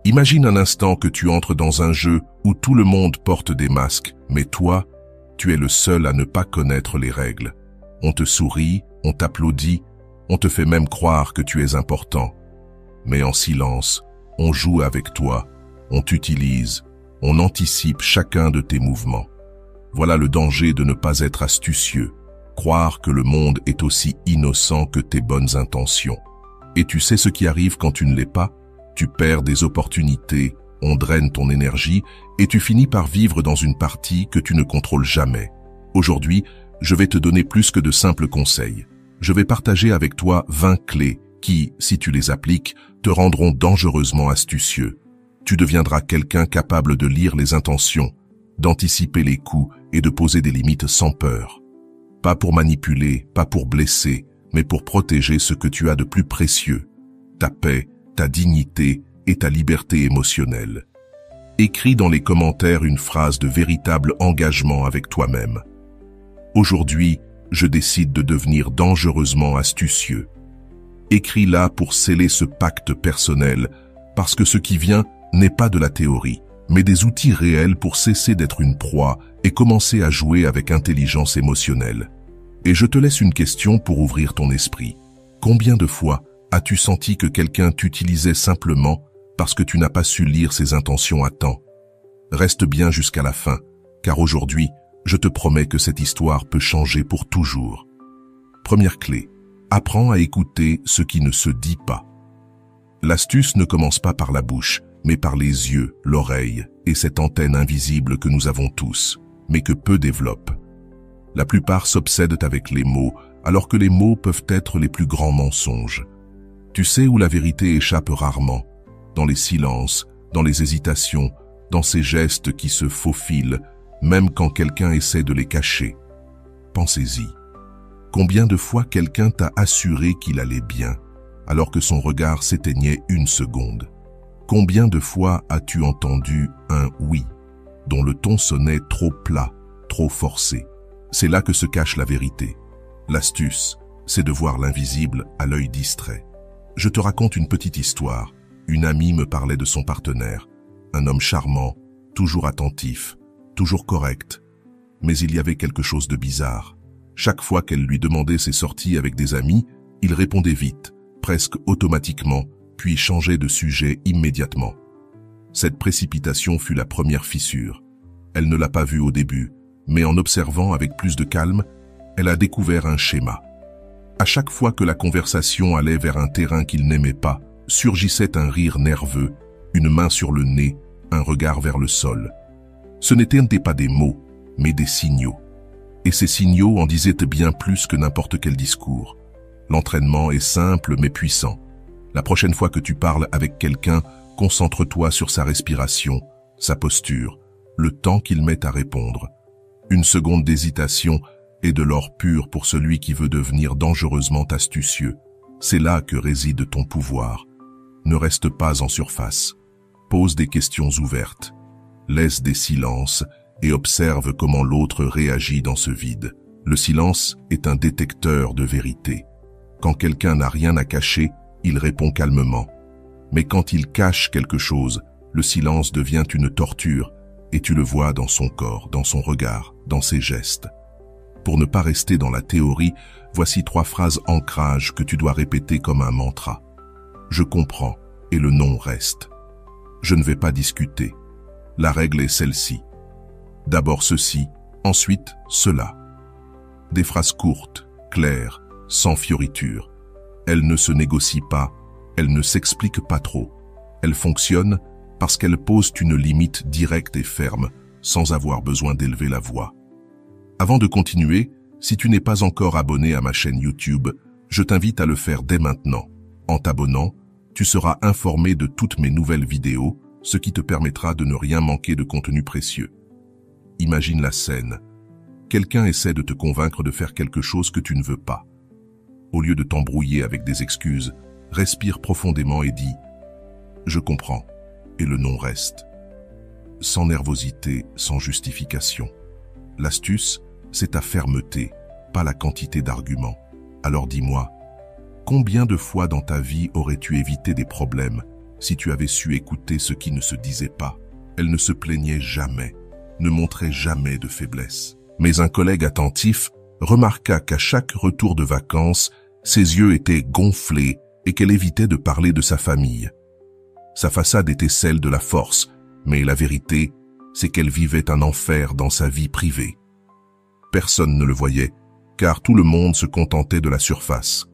Imagine un instant que tu entres dans un jeu où tout le monde porte des masques, mais toi, tu es le seul à ne pas connaître les règles. On te sourit, on t'applaudit, on te fait même croire que tu es important. Mais en silence, on joue avec toi, on t'utilise, on anticipe chacun de tes mouvements. Voilà le danger de ne pas être astucieux, croire que le monde est aussi innocent que tes bonnes intentions. Et tu sais ce qui arrive quand tu ne l'es pas? Tu perds des opportunités, on draine ton énergie et tu finis par vivre dans une partie que tu ne contrôles jamais. Aujourd'hui, je vais te donner plus que de simples conseils. Je vais partager avec toi 20 clés qui, si tu les appliques, te rendront dangereusement astucieux. Tu deviendras quelqu'un capable de lire les intentions, d'anticiper les coups et de poser des limites sans peur. Pas pour manipuler, pas pour blesser, mais pour protéger ce que tu as de plus précieux, ta paix, ta dignité et ta liberté émotionnelle. Écris dans les commentaires une phrase de véritable engagement avec toi-même. Aujourd'hui, je décide de devenir dangereusement astucieux. Écris-la pour sceller ce pacte personnel, parce que ce qui vient n'est pas de la théorie, mais des outils réels pour cesser d'être une proie et commencer à jouer avec intelligence émotionnelle. Et je te laisse une question pour ouvrir ton esprit. Combien de fois as-tu senti que quelqu'un t'utilisait simplement parce que tu n'as pas su lire ses intentions à temps? Reste bien jusqu'à la fin, car aujourd'hui, je te promets que cette histoire peut changer pour toujours. Première clé, apprends à écouter ce qui ne se dit pas. L'astuce ne commence pas par la bouche, mais par les yeux, l'oreille et cette antenne invisible que nous avons tous, mais que peu développent. La plupart s'obsèdent avec les mots, alors que les mots peuvent être les plus grands mensonges. Tu sais où la vérité échappe rarement, dans les silences, dans les hésitations, dans ces gestes qui se faufilent, même quand quelqu'un essaie de les cacher. Pensez-y. Combien de fois quelqu'un t'a assuré qu'il allait bien, alors que son regard s'éteignait une seconde? Combien de fois as-tu entendu un « oui » dont le ton sonnait trop plat, trop forcé? C'est là que se cache la vérité. L'astuce, c'est de voir l'invisible à l'œil distrait. Je te raconte une petite histoire. Une amie me parlait de son partenaire, un homme charmant, toujours attentif, toujours correct. Mais il y avait quelque chose de bizarre. Chaque fois qu'elle lui demandait ses sorties avec des amis, il répondait vite, presque automatiquement, puis changeait de sujet immédiatement. Cette précipitation fut la première fissure. Elle ne l'a pas vu au début, mais en observant avec plus de calme, elle a découvert un schéma. À chaque fois que la conversation allait vers un terrain qu'il n'aimait pas, surgissait un rire nerveux, une main sur le nez, un regard vers le sol. Ce n'étaient pas des mots, mais des signaux. Et ces signaux en disaient bien plus que n'importe quel discours. L'entraînement est simple mais puissant. La prochaine fois que tu parles avec quelqu'un, concentre-toi sur sa respiration, sa posture, le temps qu'il met à répondre. Une seconde d'hésitation est de l'or pur pour celui qui veut devenir dangereusement astucieux. C'est là que réside ton pouvoir. Ne reste pas en surface. Pose des questions ouvertes. Laisse des silences et observe comment l'autre réagit dans ce vide. Le silence est un détecteur de vérité. Quand quelqu'un n'a rien à cacher, il répond calmement. Mais quand il cache quelque chose, le silence devient une torture et tu le vois dans son corps, dans son regard, dans ses gestes. Pour ne pas rester dans la théorie, voici 3 phrases ancrage que tu dois répéter comme un mantra. Je comprends et le non reste. Je ne vais pas discuter. La règle est celle-ci. D'abord ceci, ensuite cela. Des phrases courtes, claires, sans fioritures. Elles ne se négocient pas, elles ne s'expliquent pas trop. Elles fonctionnent parce qu'elles posent une limite directe et ferme, sans avoir besoin d'élever la voix. Avant de continuer, si tu n'es pas encore abonné à ma chaîne YouTube, je t'invite à le faire dès maintenant. En t'abonnant, tu seras informé de toutes mes nouvelles vidéos, ce qui te permettra de ne rien manquer de contenu précieux. Imagine la scène. Quelqu'un essaie de te convaincre de faire quelque chose que tu ne veux pas. Au lieu de t'embrouiller avec des excuses, respire profondément et dis « Je comprends » et le non reste. Sans nervosité, sans justification. L'astuce, c'est ta fermeté, pas la quantité d'arguments. Alors dis-moi, combien de fois dans ta vie aurais-tu évité des problèmes Si tu avais su écouter ce qui ne se disait pas, elle ne se plaignait jamais, ne montrait jamais de faiblesse. Mais un collègue attentif remarqua qu'à chaque retour de vacances, ses yeux étaient gonflés et qu'elle évitait de parler de sa famille. Sa façade était celle de la force, mais la vérité, c'est qu'elle vivait un enfer dans sa vie privée. Personne ne le voyait, car tout le monde se contentait de la surface.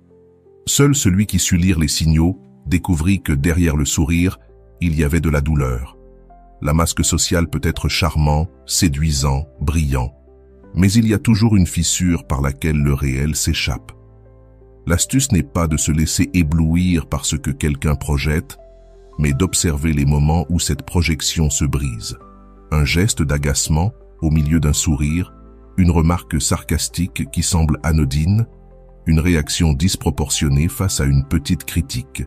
Seul celui qui sut lire les signaux découvrit que derrière le sourire, il y avait de la douleur. La masque sociale peut être charmant, séduisant, brillant, mais il y a toujours une fissure par laquelle le réel s'échappe. L'astuce n'est pas de se laisser éblouir par ce que quelqu'un projette, mais d'observer les moments où cette projection se brise. Un geste d'agacement au milieu d'un sourire, une remarque sarcastique qui semble anodine, une réaction disproportionnée face à une petite critique.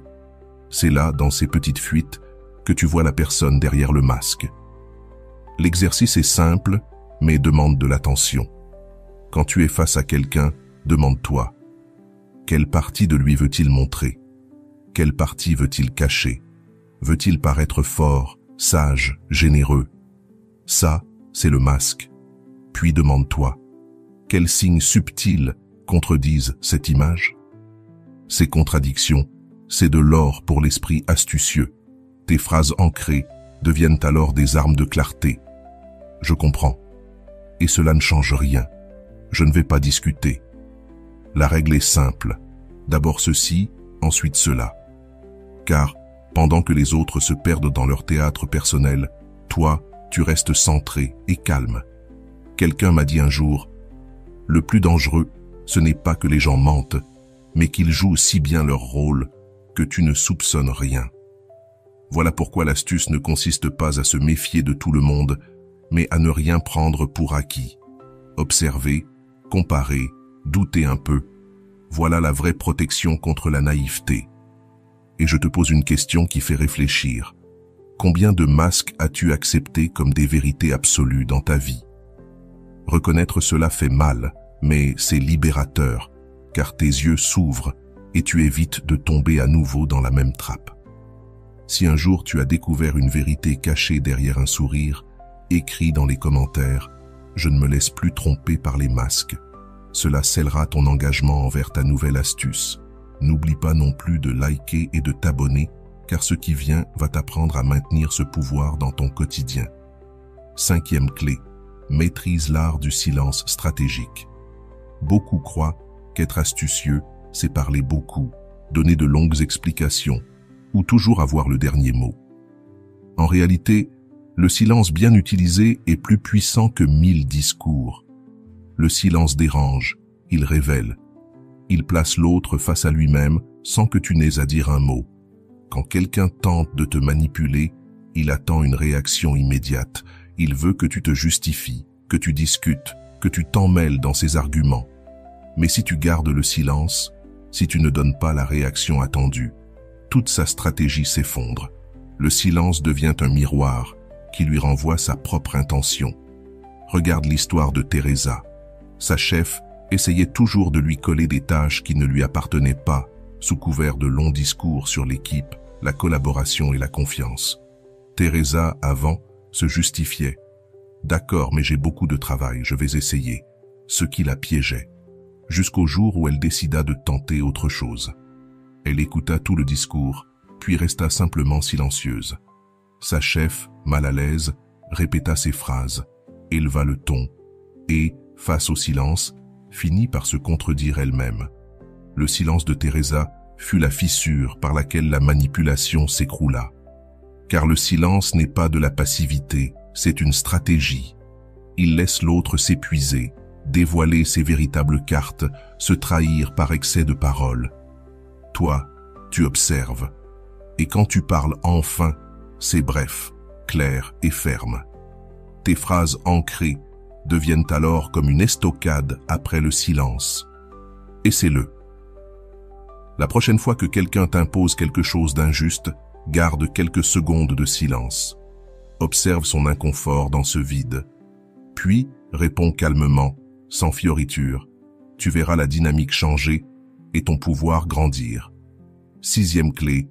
C'est là, dans ces petites fuites, que tu vois la personne derrière le masque. L'exercice est simple, mais demande de l'attention. Quand tu es face à quelqu'un, demande-toi, quelle partie de lui veut-il montrer? Quelle partie veut-il cacher? Veut-il paraître fort, sage, généreux? Ça, c'est le masque. Puis demande-toi, quels signes subtils contredisent cette image? Ces contradictions, c'est de l'or pour l'esprit astucieux. Tes phrases ancrées deviennent alors des armes de clarté. Je comprends. Et cela ne change rien. Je ne vais pas discuter. La règle est simple. D'abord ceci, ensuite cela. Car, pendant que les autres se perdent dans leur théâtre personnel, toi, tu restes centré et calme. Quelqu'un m'a dit un jour, « Le plus dangereux, ce n'est pas que les gens mentent, mais qu'ils jouent si bien leur rôle que tu ne soupçonnes rien. » Voilà pourquoi l'astuce ne consiste pas à se méfier de tout le monde, mais à ne rien prendre pour acquis. Observer, comparer, douter un peu. Voilà la vraie protection contre la naïveté. Et je te pose une question qui fait réfléchir. Combien de masques as-tu acceptés comme des vérités absolues dans ta vie? Reconnaître cela fait mal, mais c'est libérateur, car tes yeux s'ouvrent et tu évites de tomber à nouveau dans la même trappe. Si un jour tu as découvert une vérité cachée derrière un sourire, écris dans les commentaires « Je ne me laisse plus tromper par les masques ». Cela scellera ton engagement envers ta nouvelle astuce. N'oublie pas non plus de liker et de t'abonner, car ce qui vient va t'apprendre à maintenir ce pouvoir dans ton quotidien. 5e clé, maîtrise l'art du silence stratégique. Beaucoup croient qu'être astucieux, c'est parler beaucoup, donner de longues explications, ou toujours avoir le dernier mot. En réalité, le silence bien utilisé est plus puissant que 1000 discours. Le silence dérange, il révèle. Il place l'autre face à lui-même sans que tu n'aies à dire un mot. Quand quelqu'un tente de te manipuler, il attend une réaction immédiate. Il veut que tu te justifies, que tu discutes, que tu t'emmêles dans ses arguments. Mais si tu gardes le silence, si tu ne donnes pas la réaction attendue, toute sa stratégie s'effondre. Le silence devient un miroir qui lui renvoie sa propre intention. Regarde l'histoire de Teresa. Sa chef essayait toujours de lui coller des tâches qui ne lui appartenaient pas, sous couvert de longs discours sur l'équipe, la collaboration et la confiance. Teresa, avant, se justifiait. « D'accord, mais j'ai beaucoup de travail, je vais essayer. » Ce qui la piégeait. Jusqu'au jour où elle décida de tenter autre chose. Elle écouta tout le discours, puis resta simplement silencieuse. Sa chef, mal à l'aise, répéta ses phrases, éleva le ton, et, face au silence, finit par se contredire elle-même. Le silence de Teresa fut la fissure par laquelle la manipulation s'écroula. Car le silence n'est pas de la passivité, c'est une stratégie. Il laisse l'autre s'épuiser, dévoiler ses véritables cartes, se trahir par excès de parole. Toi, tu observes. Et quand tu parles enfin, c'est bref, clair et ferme. Tes phrases ancrées deviennent alors comme une estocade après le silence. Essaie-le. La prochaine fois que quelqu'un t'impose quelque chose d'injuste, garde quelques secondes de silence. Observe son inconfort dans ce vide. Puis, réponds calmement, sans fioriture. Tu verras la dynamique changer et ton pouvoir grandir. 6e clé,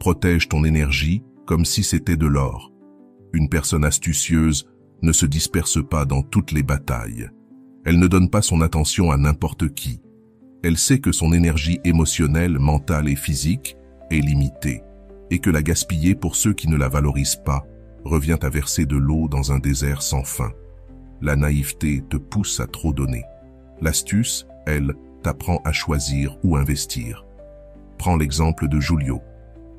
Protège ton énergie comme si c'était de l'or. Une personne astucieuse ne se disperse pas dans toutes les batailles. Elle ne donne pas son attention à n'importe qui. Elle sait que son énergie émotionnelle, mentale et physique est limitée, et que la gaspiller pour ceux qui ne la valorisent pas revient à verser de l'eau dans un désert sans fin. La naïveté te pousse à trop donner. L'astuce, elle, t'apprend à choisir où investir. Prends l'exemple de Julio.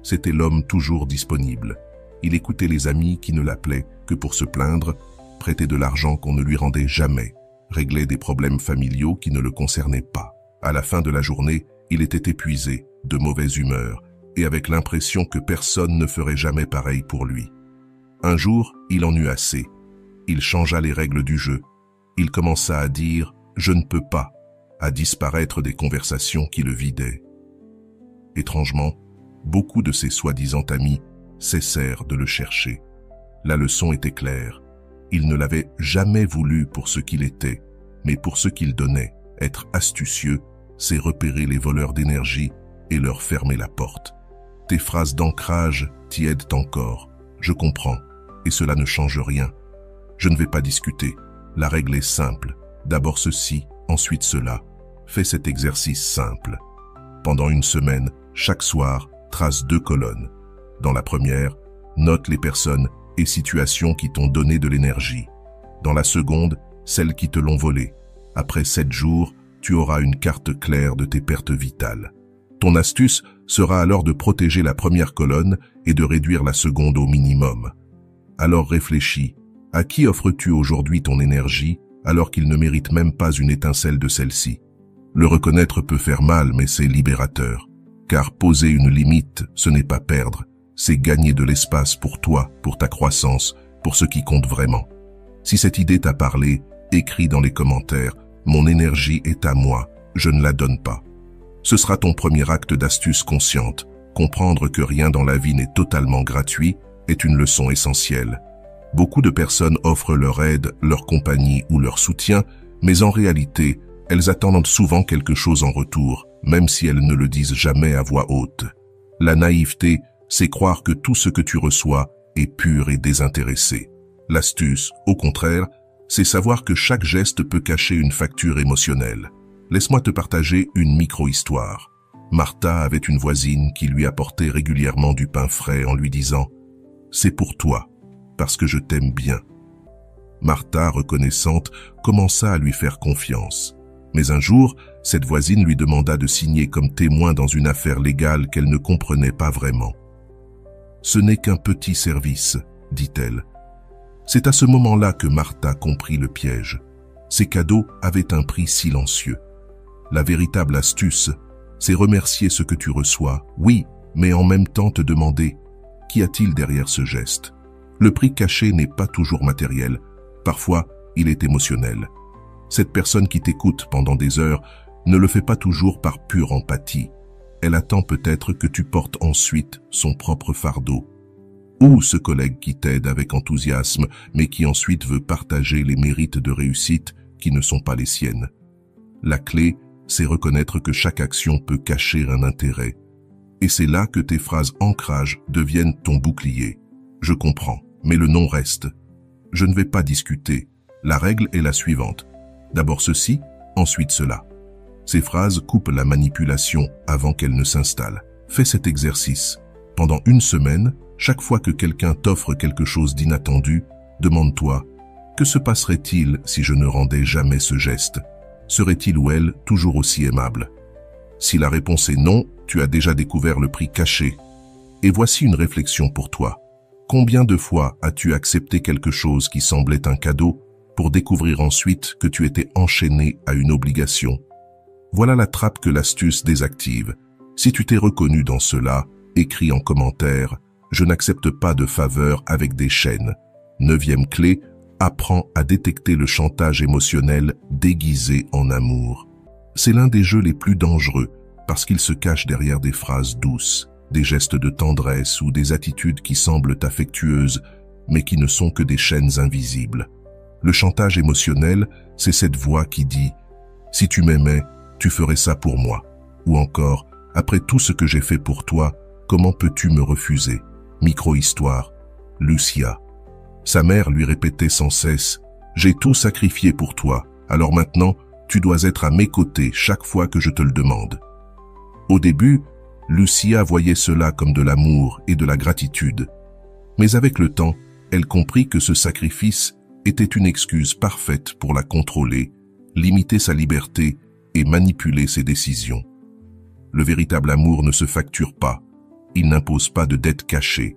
C'était l'homme toujours disponible. Il écoutait les amis qui ne l'appelaient que pour se plaindre, prêtait de l'argent qu'on ne lui rendait jamais, réglait des problèmes familiaux qui ne le concernaient pas. À la fin de la journée, il était épuisé, de mauvaise humeur, et avec l'impression que personne ne ferait jamais pareil pour lui. Un jour, il en eut assez. Il changea les règles du jeu. Il commença à dire « je ne peux pas », à disparaître des conversations qui le vidaient. Étrangement, beaucoup de ses soi-disant amis cessèrent de le chercher. La leçon était claire. Il ne l'avait jamais voulu pour ce qu'il était, mais pour ce qu'il donnait. Être astucieux, c'est repérer les voleurs d'énergie et leur fermer la porte. Tes phrases d'ancrage t'y aident encore. Je comprends, et cela ne change rien. Je ne vais pas discuter. La règle est simple. D'abord ceci, ensuite cela. Fais cet exercice simple. Pendant une semaine, chaque soir, trace 2 colonnes. Dans la première, note les personnes et situations qui t'ont donné de l'énergie. Dans la seconde, celles qui te l'ont volée. Après 7 jours, tu auras une carte claire de tes pertes vitales. Ton astuce sera alors de protéger la première colonne et de réduire la seconde au minimum. Alors réfléchis, à qui offres-tu aujourd'hui ton énergie alors qu'il ne mérite même pas une étincelle de celle-ci? Le reconnaître peut faire mal, mais c'est libérateur. Car poser une limite, ce n'est pas perdre, c'est gagner de l'espace pour toi, pour ta croissance, pour ce qui compte vraiment. Si cette idée t'a parlé, écris dans les commentaires « Mon énergie est à moi, je ne la donne pas ». Ce sera ton premier acte d'astuce consciente. Comprendre que rien dans la vie n'est totalement gratuit est une leçon essentielle. Beaucoup de personnes offrent leur aide, leur compagnie ou leur soutien, mais en réalité, elles attendent souvent quelque chose en retour, même si elles ne le disent jamais à voix haute. La naïveté, c'est croire que tout ce que tu reçois est pur et désintéressé. L'astuce, au contraire, c'est savoir que chaque geste peut cacher une facture émotionnelle. Laisse-moi te partager une micro-histoire. Martha avait une voisine qui lui apportait régulièrement du pain frais en lui disant « C'est pour toi, parce que je t'aime bien ». Martha, reconnaissante, commença à lui faire confiance. Mais un jour, cette voisine lui demanda de signer comme témoin dans une affaire légale qu'elle ne comprenait pas vraiment. « Ce n'est qu'un petit service », dit-elle. C'est à ce moment-là que Martha comprit le piège. Ces cadeaux avaient un prix silencieux. La véritable astuce, c'est remercier ce que tu reçois, oui, mais en même temps te demander « Qu'y a-t-il derrière ce geste ?» Le prix caché n'est pas toujours matériel, parfois il est émotionnel. Cette personne qui t'écoute pendant des heures ne le fait pas toujours par pure empathie. Elle attend peut-être que tu portes ensuite son propre fardeau. Ou ce collègue qui t'aide avec enthousiasme, mais qui ensuite veut partager les mérites de réussite qui ne sont pas les siennes. La clé, c'est reconnaître que chaque action peut cacher un intérêt. Et c'est là que tes phrases ancrage deviennent ton bouclier. Je comprends, mais le non reste. Je ne vais pas discuter. La règle est la suivante. D'abord ceci, ensuite cela. Ces phrases coupent la manipulation avant qu'elle ne s'installe. Fais cet exercice. Pendant une semaine, chaque fois que quelqu'un t'offre quelque chose d'inattendu, demande-toi « Que se passerait-il si je ne rendais jamais ce geste ? Serait-il ou elle toujours aussi aimable ?» Si la réponse est non, tu as déjà découvert le prix caché. Et voici une réflexion pour toi. Combien de fois as-tu accepté quelque chose qui semblait un cadeau pour découvrir ensuite que tu étais enchaîné à une obligation? Voilà la trappe que l'astuce désactive. Si tu t'es reconnu dans cela, écris en commentaire « Je n'accepte pas de faveur avec des chaînes ». 9e clé, apprends à détecter le chantage émotionnel déguisé en amour. C'est l'un des jeux les plus dangereux parce qu'il se cache derrière des phrases douces, des gestes de tendresse ou des attitudes qui semblent affectueuses, mais qui ne sont que des chaînes invisibles. Le chantage émotionnel, c'est cette voix qui dit « Si tu m'aimais, tu ferais ça pour moi » ou encore « Après tout ce que j'ai fait pour toi, comment peux-tu me refuser? Micro-histoire. Lucia. Sa mère lui répétait sans cesse, « J'ai tout sacrifié pour toi, alors maintenant, tu dois être à mes côtés chaque fois que je te le demande. » Au début, Lucia voyait cela comme de l'amour et de la gratitude. Mais avec le temps, elle comprit que ce sacrifice était une excuse parfaite pour la contrôler, limiter sa liberté et manipuler ses décisions. Le véritable amour ne se facture pas, il n'impose pas de dette cachée.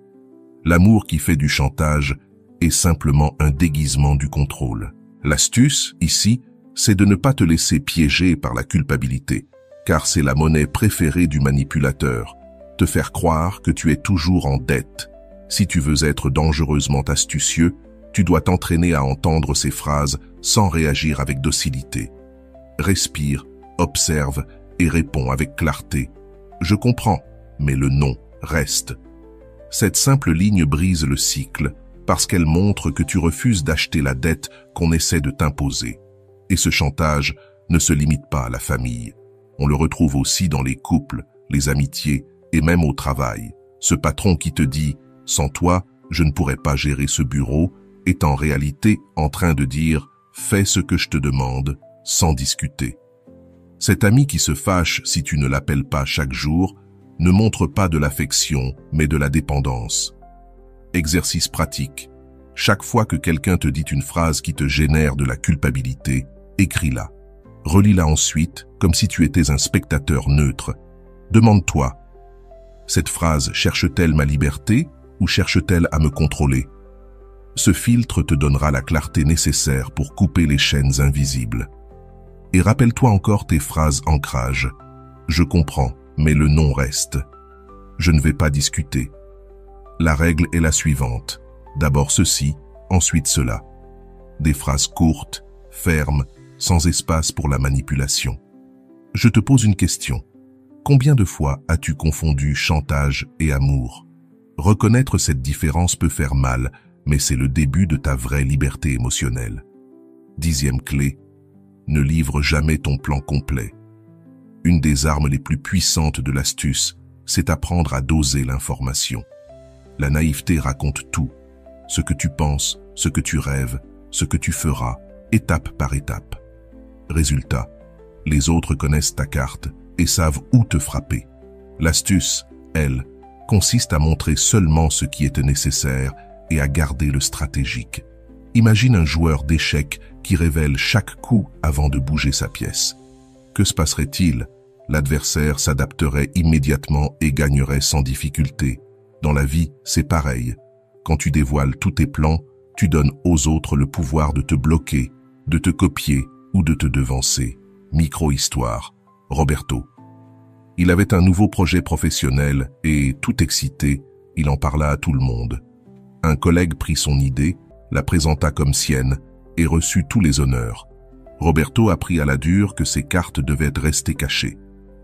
L'amour qui fait du chantage est simplement un déguisement du contrôle. L'astuce, ici, c'est de ne pas te laisser piéger par la culpabilité, car c'est la monnaie préférée du manipulateur, te faire croire que tu es toujours en dette. Si tu veux être dangereusement astucieux, tu dois t'entraîner à entendre ces phrases sans réagir avec docilité. Respire, observe et réponds avec clarté. Je comprends, mais le non reste. Cette simple ligne brise le cycle parce qu'elle montre que tu refuses d'acheter la dette qu'on essaie de t'imposer. Et ce chantage ne se limite pas à la famille. On le retrouve aussi dans les couples, les amitiés et même au travail. Ce patron qui te dit « Sans toi, je ne pourrais pas gérer ce bureau » est en réalité en train de dire « Fais ce que je te demande » sans discuter. Cet ami qui se fâche si tu ne l'appelles pas chaque jour ne montre pas de l'affection, mais de la dépendance. Exercice pratique. Chaque fois que quelqu'un te dit une phrase qui te génère de la culpabilité, écris-la. Relis-la ensuite, comme si tu étais un spectateur neutre. Demande-toi, cette phrase cherche-t-elle ma liberté ou cherche-t-elle à me contrôler? Ce filtre te donnera la clarté nécessaire pour couper les chaînes invisibles. Et rappelle-toi encore tes phrases ancrage. Je comprends, mais le non reste. Je ne vais pas discuter. La règle est la suivante. D'abord ceci, ensuite cela. Des phrases courtes, fermes, sans espace pour la manipulation. Je te pose une question. Combien de fois as-tu confondu chantage et amour? Reconnaître cette différence peut faire mal, mais c'est le début de ta vraie liberté émotionnelle. 10e clé. Ne livre jamais ton plan complet. Une des armes les plus puissantes de l'astuce, c'est apprendre à doser l'information. La naïveté raconte tout. Ce que tu penses, ce que tu rêves, ce que tu feras, étape par étape. Résultat, les autres connaissent ta carte et savent où te frapper. L'astuce, elle, consiste à montrer seulement ce qui est nécessaire et à garder le stratégique. Imagine un joueur d'échecs qui révèle chaque coup avant de bouger sa pièce. Que se passerait-il? L'adversaire s'adapterait immédiatement et gagnerait sans difficulté. Dans la vie, c'est pareil. Quand tu dévoiles tous tes plans, tu donnes aux autres le pouvoir de te bloquer, de te copier ou de te devancer. Micro-histoire. Roberto. Il avait un nouveau projet professionnel et, tout excité, il en parla à tout le monde. Un collègue prit son idée, la présenta comme sienne et reçut tous les honneurs. Roberto apprit à la dure que ses cartes devaient rester cachées.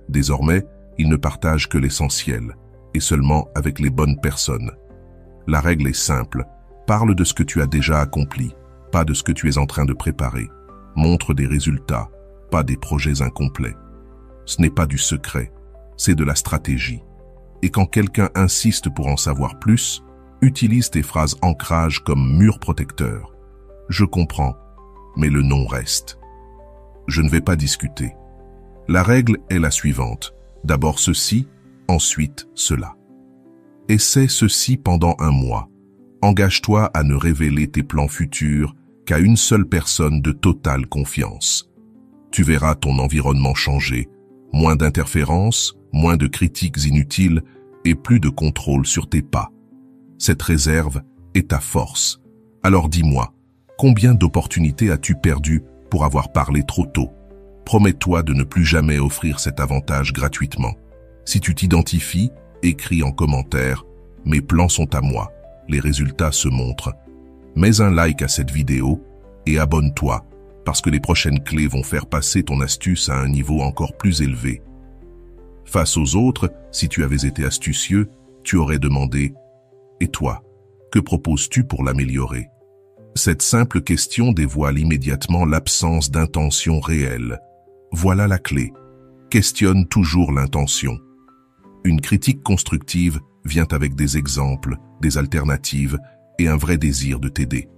Désormais, il ne partage que l'essentiel, et seulement avec les bonnes personnes. La règle est simple, parle de ce que tu as déjà accompli, pas de ce que tu es en train de préparer. Montre des résultats, pas des projets incomplets. Ce n'est pas du secret, c'est de la stratégie. Et quand quelqu'un insiste pour en savoir plus, utilise tes phrases ancrage comme mur protecteur. Je comprends, mais le non reste. Je ne vais pas discuter. La règle est la suivante. D'abord ceci, ensuite cela. Essaie ceci pendant 1 mois. Engage-toi à ne révéler tes plans futurs qu'à une seule personne de totale confiance. Tu verras ton environnement changer, moins d'interférences, moins de critiques inutiles et plus de contrôle sur tes pas. Cette réserve est ta force. Alors dis-moi, combien d'opportunités as-tu perdues pour avoir parlé trop tôt? Promets-toi de ne plus jamais offrir cet avantage gratuitement. Si tu t'identifies, écris en commentaire « Mes plans sont à moi, les résultats se montrent ». Mets un like à cette vidéo et abonne-toi parce que les prochaines clés vont faire passer ton astuce à un niveau encore plus élevé. Face aux autres, si tu avais été astucieux, tu aurais demandé « Et toi, que proposes-tu pour l'améliorer ?» Cette simple question dévoile immédiatement l'absence d'intention réelle. Voilà la clé. Questionne toujours l'intention. Une critique constructive vient avec des exemples, des alternatives et un vrai désir de t'aider.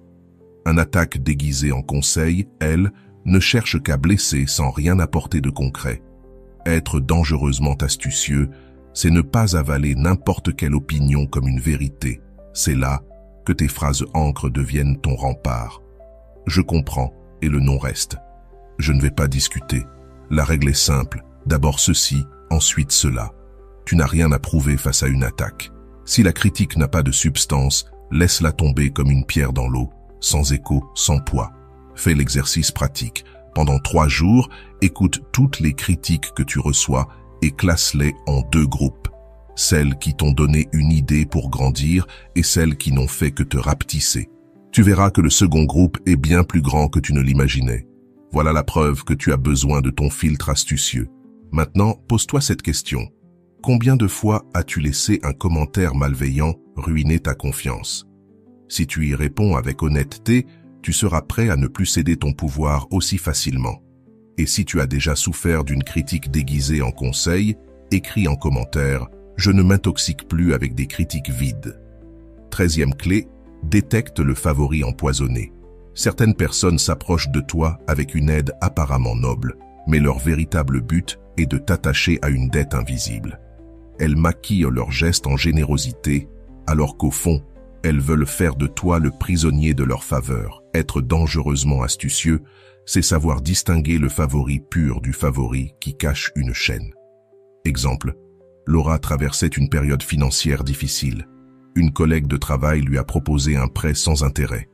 Une attaque déguisée en conseil, elle, ne cherche qu'à blesser sans rien apporter de concret. Être dangereusement astucieux, c'est ne pas avaler n'importe quelle opinion comme une vérité. C'est là que tes phrases ancres deviennent ton rempart. Je comprends et le non reste. Je ne vais pas discuter. La règle est simple. D'abord ceci, ensuite cela. Tu n'as rien à prouver face à une attaque. Si la critique n'a pas de substance, laisse-la tomber comme une pierre dans l'eau, sans écho, sans poids. Fais l'exercice pratique. Pendant 3 jours, écoute toutes les critiques que tu reçois et classe-les en 2 groupes. Celles qui t'ont donné une idée pour grandir et celles qui n'ont fait que te rapetisser. Tu verras que le second groupe est bien plus grand que tu ne l'imaginais. Voilà la preuve que tu as besoin de ton filtre astucieux. Maintenant, pose-toi cette question. Combien de fois as-tu laissé un commentaire malveillant ruiner ta confiance? Si tu y réponds avec honnêteté, tu seras prêt à ne plus céder ton pouvoir aussi facilement. Et si tu as déjà souffert d'une critique déguisée en conseil, écris en commentaire « Je ne m'intoxique plus avec des critiques vides ». 13e clé, détecte le favori empoisonné. Certaines personnes s'approchent de toi avec une aide apparemment noble, mais leur véritable but est de t'attacher à une dette invisible. Elles maquillent leurs gestes en générosité, alors qu'au fond, elles veulent faire de toi le prisonnier de leur faveur. Être dangereusement astucieux, c'est savoir distinguer le favori pur du favori qui cache une chaîne. Exemple, Laura traversait une période financière difficile. Une collègue de travail lui a proposé un prêt sans intérêt.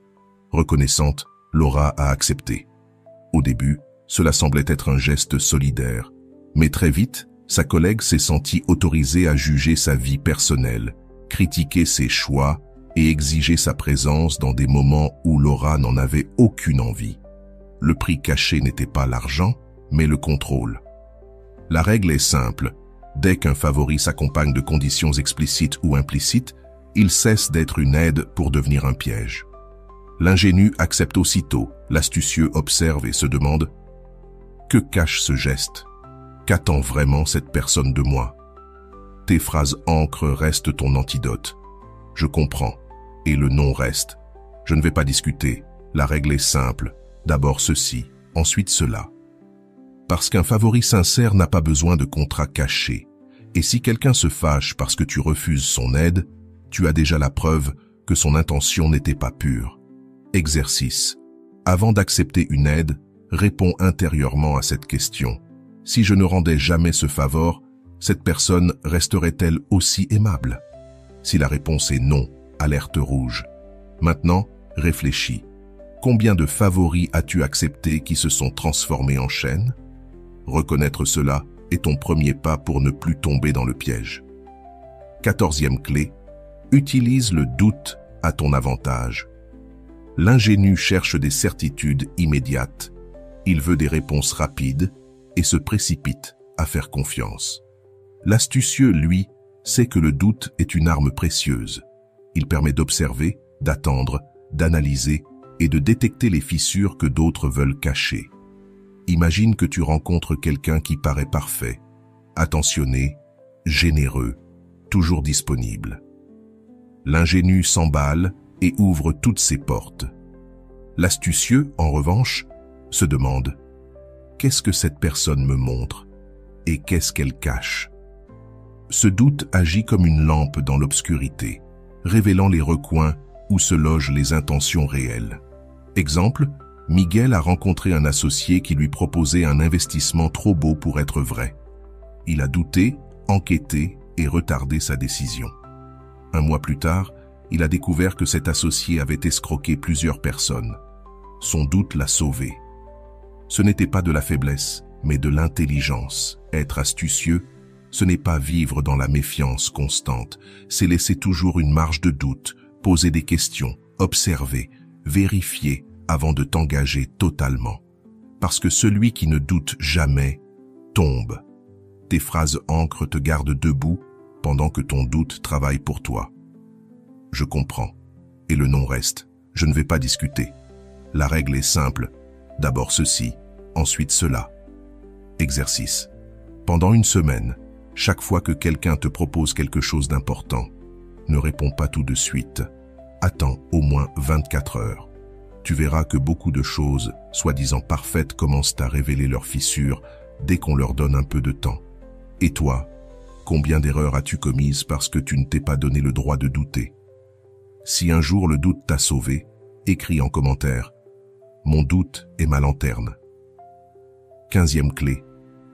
Reconnaissante, Laura a accepté. Au début, cela semblait être un geste solidaire, mais très vite, sa collègue s'est sentie autorisée à juger sa vie personnelle, critiquer ses choix et exiger sa présence dans des moments où Laura n'en avait aucune envie. Le prix caché n'était pas l'argent, mais le contrôle. La règle est simple. Dès qu'un favori s'accompagne de conditions explicites ou implicites, il cesse d'être une aide pour devenir un piège. L'ingénu accepte aussitôt, l'astucieux observe et se demande « Que cache ce geste? Qu'attend vraiment cette personne de moi ?» Tes phrases ancres restent ton antidote. Je comprends, et le non reste. Je ne vais pas discuter, la règle est simple. D'abord ceci, ensuite cela. Parce qu'un favori sincère n'a pas besoin de contrat caché. Et si quelqu'un se fâche parce que tu refuses son aide, tu as déjà la preuve que son intention n'était pas pure. Exercice. Avant d'accepter une aide, réponds intérieurement à cette question. Si je ne rendais jamais ce favor, cette personne resterait-elle aussi aimable? Si la réponse est non, alerte rouge. Maintenant, réfléchis. Combien de favoris as-tu acceptés qui se sont transformés en chaînes? Reconnaître cela est ton premier pas pour ne plus tomber dans le piège. 14e clé, utilise le doute à ton avantage. L'ingénu cherche des certitudes immédiates. Il veut des réponses rapides et se précipite à faire confiance. L'astucieux, lui, sait que le doute est une arme précieuse. Il permet d'observer, d'attendre, d'analyser et de détecter les fissures que d'autres veulent cacher. Imagine que tu rencontres quelqu'un qui paraît parfait, attentionné, généreux, toujours disponible. L'ingénu s'emballe et ouvre toutes ses portes. L'astucieux, en revanche, se demande « Qu'est-ce que cette personne me montre et qu'est-ce qu'elle cache ?» Ce doute agit comme une lampe dans l'obscurité, révélant les recoins où se logent les intentions réelles. Exemple, Miguel a rencontré un associé qui lui proposait un investissement trop beau pour être vrai. Il a douté, enquêté et retardé sa décision. Un mois plus tard, il a découvert que cet associé avait escroqué plusieurs personnes. Son doute l'a sauvé. Ce n'était pas de la faiblesse, mais de l'intelligence. Être astucieux, ce n'est pas vivre dans la méfiance constante, c'est laisser toujours une marge de doute, poser des questions, observer, vérifier avant de t'engager totalement. Parce que celui qui ne doute jamais tombe. Tes phrases ancres te gardent debout pendant que ton doute travaille pour toi. Je comprends. Et le non reste. Je ne vais pas discuter. La règle est simple. D'abord ceci, ensuite cela. Exercice. Pendant une semaine, Chaque fois que quelqu'un te propose quelque chose d'important, ne réponds pas tout de suite. Attends au moins 24 heures. Tu verras que beaucoup de choses, soi-disant parfaites, commencent à révéler leurs fissures dès qu'on leur donne un peu de temps. Et toi, combien d'erreurs as-tu commises parce que tu ne t'es pas donné le droit de douter? Si un jour le doute t'a sauvé, écris en commentaire « Mon doute est ma lanterne ». 15e clé.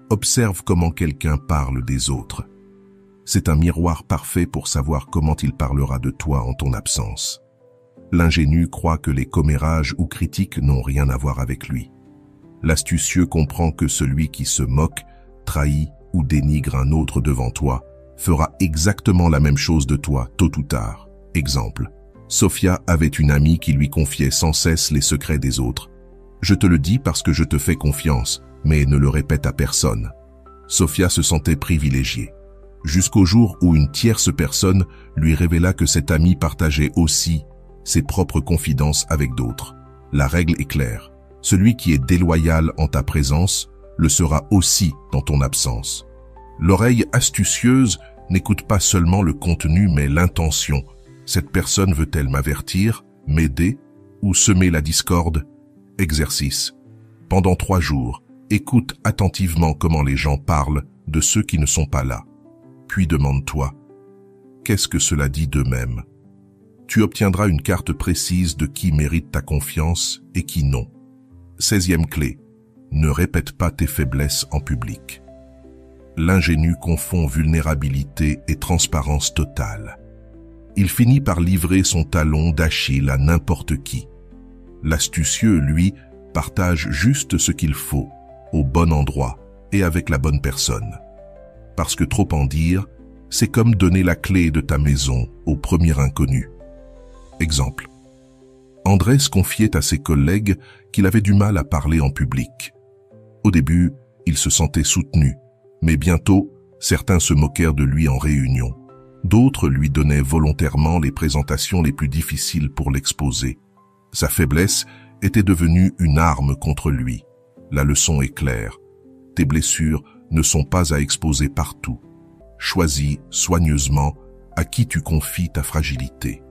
Observe comment quelqu'un parle des autres. C'est un miroir parfait pour savoir comment il parlera de toi en ton absence. L'ingénu croit que les commérages ou critiques n'ont rien à voir avec lui. L'astucieux comprend que celui qui se moque, trahit ou dénigre un autre devant toi fera exactement la même chose de toi tôt ou tard. Exemple. Sophia avait une amie qui lui confiait sans cesse les secrets des autres. « Je te le dis parce que je te fais confiance, mais ne le répète à personne. » Sophia se sentait privilégiée. Jusqu'au jour où une tierce personne lui révéla que cette amie partageait aussi ses propres confidences avec d'autres. La règle est claire. Celui qui est déloyal en ta présence le sera aussi dans ton absence. L'oreille astucieuse n'écoute pas seulement le contenu mais l'intention. Cette personne veut-elle m'avertir, m'aider ou semer la discorde? Exercice. Pendant 3 jours, écoute attentivement comment les gens parlent de ceux qui ne sont pas là. Puis demande-toi, qu'est-ce que cela dit d'eux-mêmes? Tu obtiendras une carte précise de qui mérite ta confiance et qui non. 16e clé. Ne répète pas tes faiblesses en public. L'ingénu confond vulnérabilité et transparence totale. Il finit par livrer son talon d'Achille à n'importe qui. L'astucieux, lui, partage juste ce qu'il faut, au bon endroit et avec la bonne personne. Parce que trop en dire, c'est comme donner la clé de ta maison au premier inconnu. Exemple. Andrés confiait à ses collègues qu'il avait du mal à parler en public. Au début, il se sentait soutenu, mais bientôt, certains se moquèrent de lui en réunion. D'autres lui donnaient volontairement les présentations les plus difficiles pour l'exposer. Sa faiblesse était devenue une arme contre lui. La leçon est claire. Tes blessures ne sont pas à exposer partout. Choisis soigneusement à qui tu confies ta fragilité.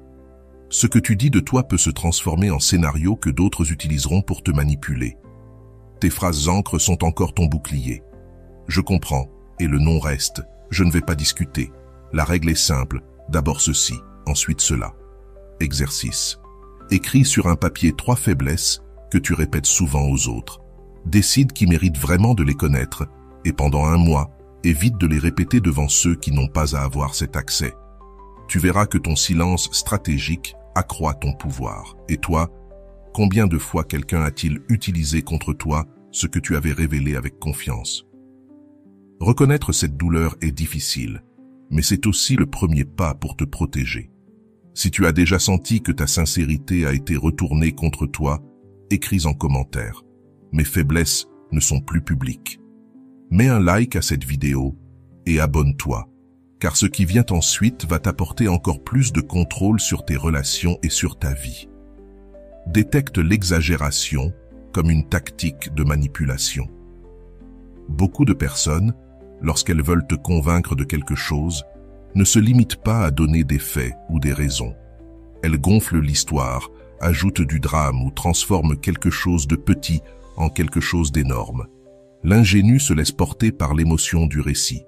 Ce que tu dis de toi peut se transformer en scénario que d'autres utiliseront pour te manipuler. Tes phrases ancres sont encore ton bouclier. Je comprends, et le non reste. Je ne vais pas discuter. La règle est simple, d'abord ceci, ensuite cela. Exercice. Écris sur un papier 3 faiblesses que tu répètes souvent aux autres. Décide qui mérite vraiment de les connaître, et pendant 1 mois, évite de les répéter devant ceux qui n'ont pas à avoir cet accès. Tu verras que ton silence stratégique accroît ton pouvoir. Et toi, combien de fois quelqu'un a-t-il utilisé contre toi ce que tu avais révélé avec confiance? Reconnaître cette douleur est difficile, mais c'est aussi le premier pas pour te protéger. Si tu as déjà senti que ta sincérité a été retournée contre toi, écris en commentaire. Mes faiblesses ne sont plus publiques. Mets un like à cette vidéo et abonne-toi, car ce qui vient ensuite va t'apporter encore plus de contrôle sur tes relations et sur ta vie. Détecte l'exagération comme une tactique de manipulation. Beaucoup de personnes, lorsqu'elles veulent te convaincre de quelque chose, ne se limitent pas à donner des faits ou des raisons. Elles gonflent l'histoire, ajoutent du drame ou transforment quelque chose de petit en quelque chose d'énorme. L'ingénu se laisse porter par l'émotion du récit.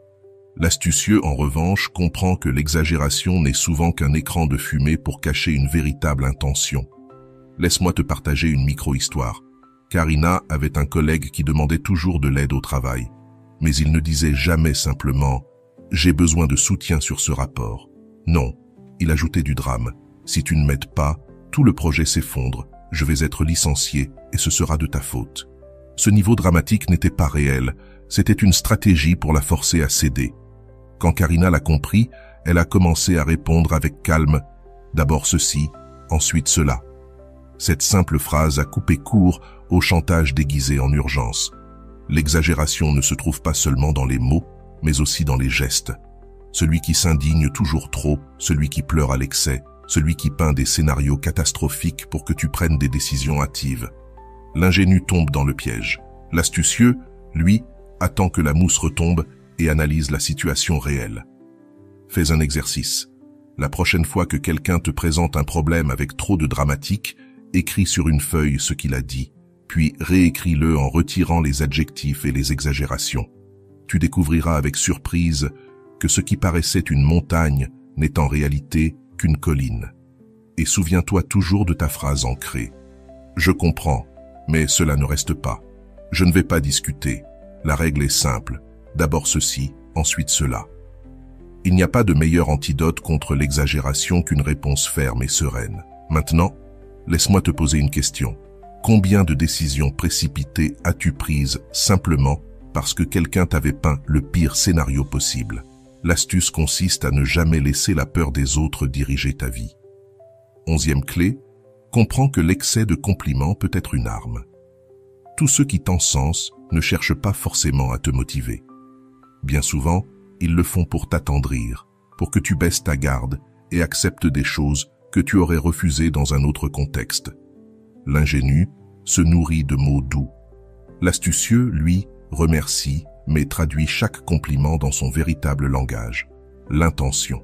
L'astucieux, en revanche, comprend que l'exagération n'est souvent qu'un écran de fumée pour cacher une véritable intention. Laisse-moi te partager une micro-histoire. Karina avait un collègue qui demandait toujours de l'aide au travail, mais il ne disait jamais simplement « J'ai besoin de soutien sur ce rapport ». Non, il ajoutait du drame. « Si tu ne m'aides pas, tout le projet s'effondre, je vais être licencié et ce sera de ta faute ». Ce niveau dramatique n'était pas réel, c'était une stratégie pour la forcer à céder. Quand Karina l'a compris, elle a commencé à répondre avec calme, d'abord ceci, ensuite cela. Cette simple phrase a coupé court au chantage déguisé en urgence. L'exagération ne se trouve pas seulement dans les mots, mais aussi dans les gestes. Celui qui s'indigne toujours trop, celui qui pleure à l'excès, celui qui peint des scénarios catastrophiques pour que tu prennes des décisions hâtives. L'ingénu tombe dans le piège. L'astucieux, lui, attend que la mousse retombe et analyse la situation réelle. Fais un exercice. La prochaine fois que quelqu'un te présente un problème avec trop de dramatique, écris sur une feuille ce qu'il a dit, puis réécris-le en retirant les adjectifs et les exagérations. Tu découvriras avec surprise que ce qui paraissait une montagne n'est en réalité qu'une colline. Et souviens-toi toujours de ta phrase ancrée. Je comprends, mais cela ne reste pas. Je ne vais pas discuter. La règle est simple. D'abord ceci, ensuite cela. Il n'y a pas de meilleur antidote contre l'exagération qu'une réponse ferme et sereine. Maintenant, laisse-moi te poser une question. Combien de décisions précipitées as-tu prises simplement parce que quelqu'un t'avait peint le pire scénario possible? L'astuce consiste à ne jamais laisser la peur des autres diriger ta vie. 11e clé, comprends que l'excès de compliments peut être une arme. Tous ceux qui t'encensent ne cherchent pas forcément à te motiver. Bien souvent, ils le font pour t'attendrir, pour que tu baisses ta garde et acceptes des choses que tu aurais refusées dans un autre contexte. L'ingénu se nourrit de mots doux. L'astucieux, lui, remercie, mais traduit chaque compliment dans son véritable langage, l'intention.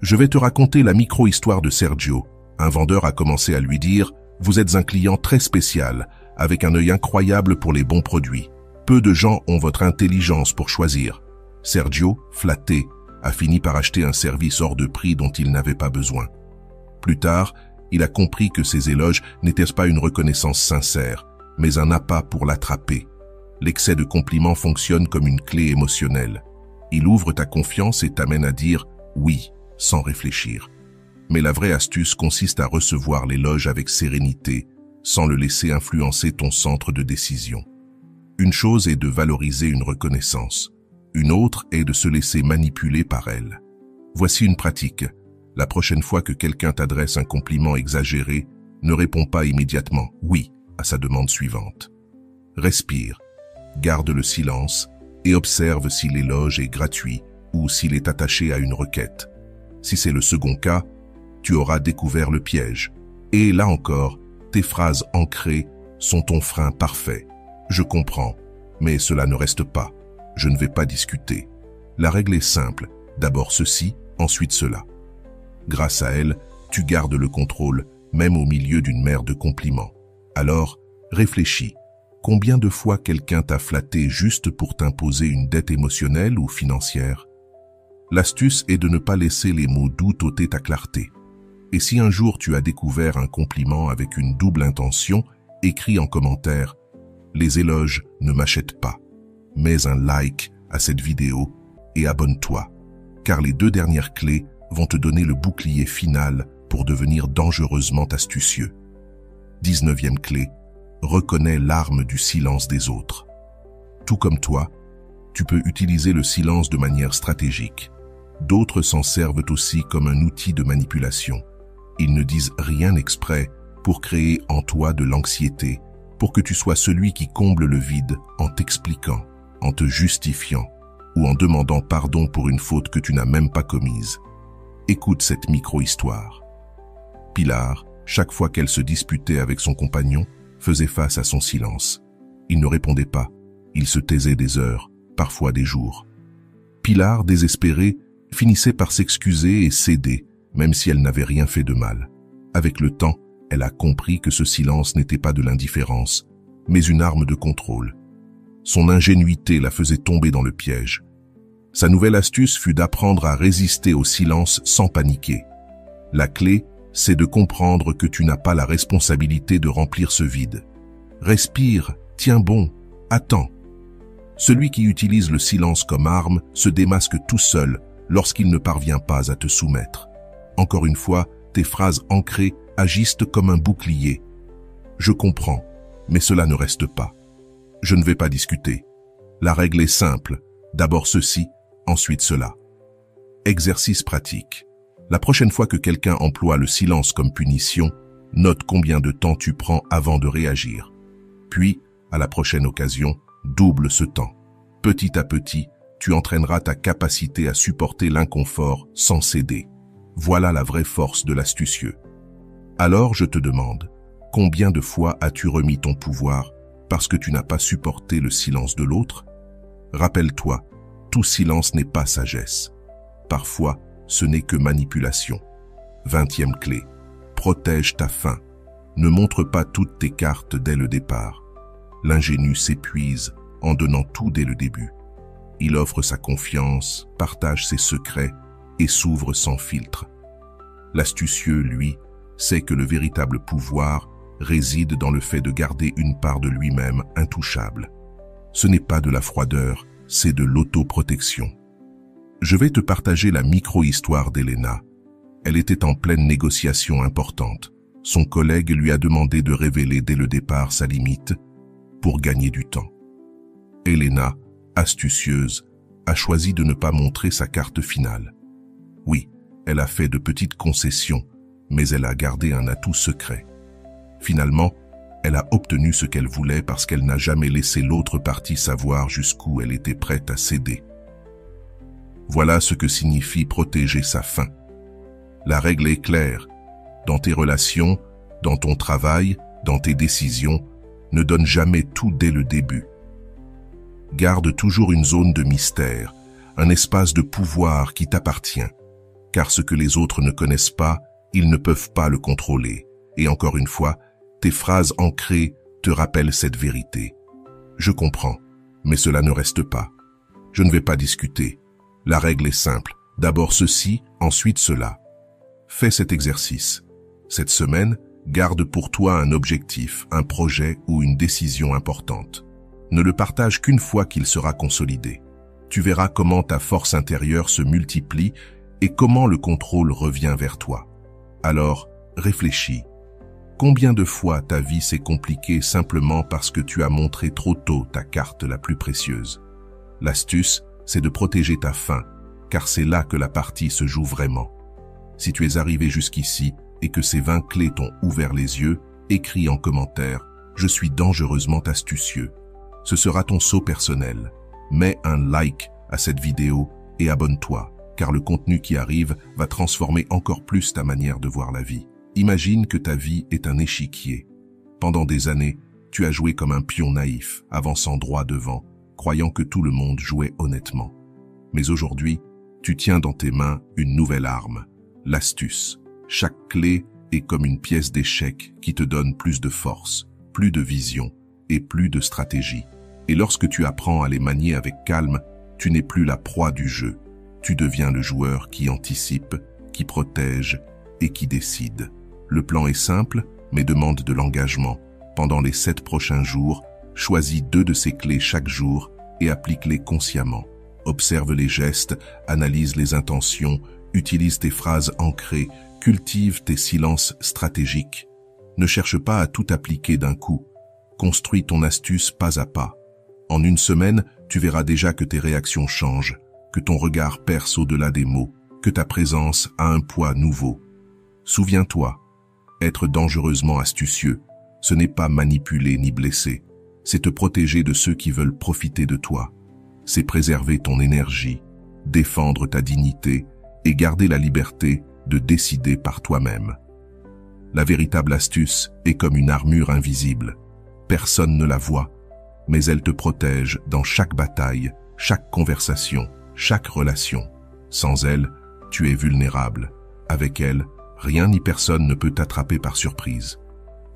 Je vais te raconter la micro-histoire de Sergio. Un vendeur a commencé à lui dire « Vous êtes un client très spécial, avec un œil incroyable pour les bons produits. Peu de gens ont votre intelligence pour choisir. » Sergio, flatté, a fini par acheter un service hors de prix dont il n'avait pas besoin. Plus tard, il a compris que ces éloges n'étaient pas une reconnaissance sincère, mais un appât pour l'attraper. L'excès de compliments fonctionne comme une clé émotionnelle. Il ouvre ta confiance et t'amène à dire « oui » sans réfléchir. Mais la vraie astuce consiste à recevoir l'éloge avec sérénité, sans le laisser influencer ton centre de décision. Une chose est de valoriser une reconnaissance. Une autre est de se laisser manipuler par elle. Voici une pratique. La prochaine fois que quelqu'un t'adresse un compliment exagéré, ne réponds pas immédiatement « oui » à sa demande suivante. Respire, garde le silence et observe si l'éloge est gratuit ou s'il est attaché à une requête. Si c'est le second cas, tu auras découvert le piège. Et là encore, tes phrases ancrées sont ton frein parfait. Je comprends, mais cela ne reste pas. Je ne vais pas discuter. La règle est simple, d'abord ceci, ensuite cela. Grâce à elle, tu gardes le contrôle, même au milieu d'une mer de compliments. Alors, réfléchis. Combien de fois quelqu'un t'a flatté juste pour t'imposer une dette émotionnelle ou financière? L'astuce est de ne pas laisser les mots doux ôter ta clarté. Et si un jour tu as découvert un compliment avec une double intention, écris en commentaire « Les éloges ne m'achètent pas ». Mets un like à cette vidéo et abonne-toi, car les 2 dernières clés vont te donner le bouclier final pour devenir dangereusement astucieux. 19e clé, reconnais l'arme du silence des autres. Tout comme toi, tu peux utiliser le silence de manière stratégique. D'autres s'en servent aussi comme un outil de manipulation. Ils ne disent rien exprès pour créer en toi de l'anxiété, pour que tu sois celui qui comble le vide en t'expliquant, en te justifiant ou en demandant pardon pour une faute que tu n'as même pas commise. Écoute cette micro-histoire. Pilar, chaque fois qu'elle se disputait avec son compagnon, faisait face à son silence. Il ne répondait pas, il se taisait des heures, parfois des jours. Pilar, désespérée, finissait par s'excuser et céder, même si elle n'avait rien fait de mal. Avec le temps, elle a compris que ce silence n'était pas de l'indifférence, mais une arme de contrôle. Son ingénuité la faisait tomber dans le piège. Sa nouvelle astuce fut d'apprendre à résister au silence sans paniquer. La clé, c'est de comprendre que tu n'as pas la responsabilité de remplir ce vide. Respire, tiens bon, attends. Celui qui utilise le silence comme arme se démasque tout seul lorsqu'il ne parvient pas à te soumettre. Encore une fois, tes phrases ancrées agissent comme un bouclier. Je comprends, mais cela ne reste pas. Je ne vais pas discuter. La règle est simple. D'abord ceci, ensuite cela. Exercice pratique. La prochaine fois que quelqu'un emploie le silence comme punition, note combien de temps tu prends avant de réagir. Puis, à la prochaine occasion, double ce temps. Petit à petit, tu entraîneras ta capacité à supporter l'inconfort sans céder. Voilà la vraie force de l'astucieux. Alors je te demande, combien de fois as-tu remis ton pouvoir parce que tu n'as pas supporté le silence de l'autre? Rappelle-toi, tout silence n'est pas sagesse. Parfois, ce n'est que manipulation. 20e clé. Protège ta faim. Ne montre pas toutes tes cartes dès le départ. L'ingénu s'épuise en donnant tout dès le début. Il offre sa confiance, partage ses secrets et s'ouvre sans filtre. L'astucieux, lui, sait que le véritable pouvoir réside dans le fait de garder une part de lui-même intouchable. Ce n'est pas de la froideur, c'est de l'autoprotection. Je vais te partager la micro-histoire d'Elena. Elle était en pleine négociation importante. Son collègue lui a demandé de révéler dès le départ sa limite pour gagner du temps. Elena, astucieuse, a choisi de ne pas montrer sa carte finale. Oui, elle a fait de petites concessions, mais elle a gardé un atout secret. Finalement, elle a obtenu ce qu'elle voulait parce qu'elle n'a jamais laissé l'autre partie savoir jusqu'où elle était prête à céder. Voilà ce que signifie protéger sa faim. La règle est claire. Dans tes relations, dans ton travail, dans tes décisions, ne donne jamais tout dès le début. Garde toujours une zone de mystère, un espace de pouvoir qui t'appartient, car ce que les autres ne connaissent pas, ils ne peuvent pas le contrôler. Et encore une fois, tes phrases ancrées te rappellent cette vérité. Je comprends, mais cela ne reste pas. Je ne vais pas discuter. La règle est simple. D'abord ceci, ensuite cela. Fais cet exercice. Cette semaine, garde pour toi un objectif, un projet ou une décision importante. Ne le partage qu'une fois qu'il sera consolidé. Tu verras comment ta force intérieure se multiplie et comment le contrôle revient vers toi. Alors, réfléchis. Combien de fois ta vie s'est compliquée simplement parce que tu as montré trop tôt ta carte la plus précieuse? L'astuce, c'est de protéger ta faim, car c'est là que la partie se joue vraiment. Si tu es arrivé jusqu'ici et que ces 20 clés t'ont ouvert les yeux, écris en commentaire « Je suis dangereusement astucieux ». Ce sera ton saut personnel. Mets un like à cette vidéo et abonne-toi, car le contenu qui arrive va transformer encore plus ta manière de voir la vie. Imagine que ta vie est un échiquier. Pendant des années, tu as joué comme un pion naïf, avançant droit devant, croyant que tout le monde jouait honnêtement. Mais aujourd'hui, tu tiens dans tes mains une nouvelle arme, l'astuce. Chaque clé est comme une pièce d'échec qui te donne plus de force, plus de vision et plus de stratégie. Et lorsque tu apprends à les manier avec calme, tu n'es plus la proie du jeu. Tu deviens le joueur qui anticipe, qui protège et qui décide. Le plan est simple, mais demande de l'engagement. Pendant les 7 prochains jours, choisis 2 de ces clés chaque jour et applique-les consciemment. Observe les gestes, analyse les intentions, utilise tes phrases ancrées, cultive tes silences stratégiques. Ne cherche pas à tout appliquer d'un coup. Construis ton astuce pas à pas. En une semaine, tu verras déjà que tes réactions changent, que ton regard perce au-delà des mots, que ta présence a un poids nouveau. Souviens-toi, être dangereusement astucieux, ce n'est pas manipuler ni blesser, c'est te protéger de ceux qui veulent profiter de toi. C'est préserver ton énergie, défendre ta dignité et garder la liberté de décider par toi-même. La véritable astuce est comme une armure invisible. Personne ne la voit, mais elle te protège dans chaque bataille, chaque conversation, chaque relation. Sans elle, tu es vulnérable. Avec elle, rien ni personne ne peut t'attraper par surprise.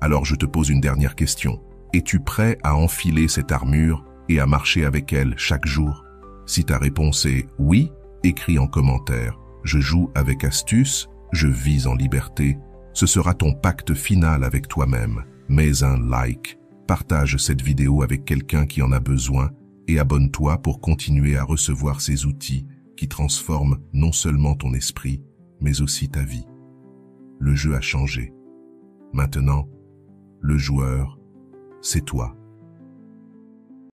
Alors je te pose une dernière question. Es-tu prêt à enfiler cette armure et à marcher avec elle chaque jour? Si ta réponse est oui, écris en commentaire. Je joue avec astuce, je vis en liberté. Ce sera ton pacte final avec toi-même. Mets un like, partage cette vidéo avec quelqu'un qui en a besoin et abonne-toi pour continuer à recevoir ces outils qui transforment non seulement ton esprit, mais aussi ta vie. Le jeu a changé. Maintenant, le joueur, c'est toi.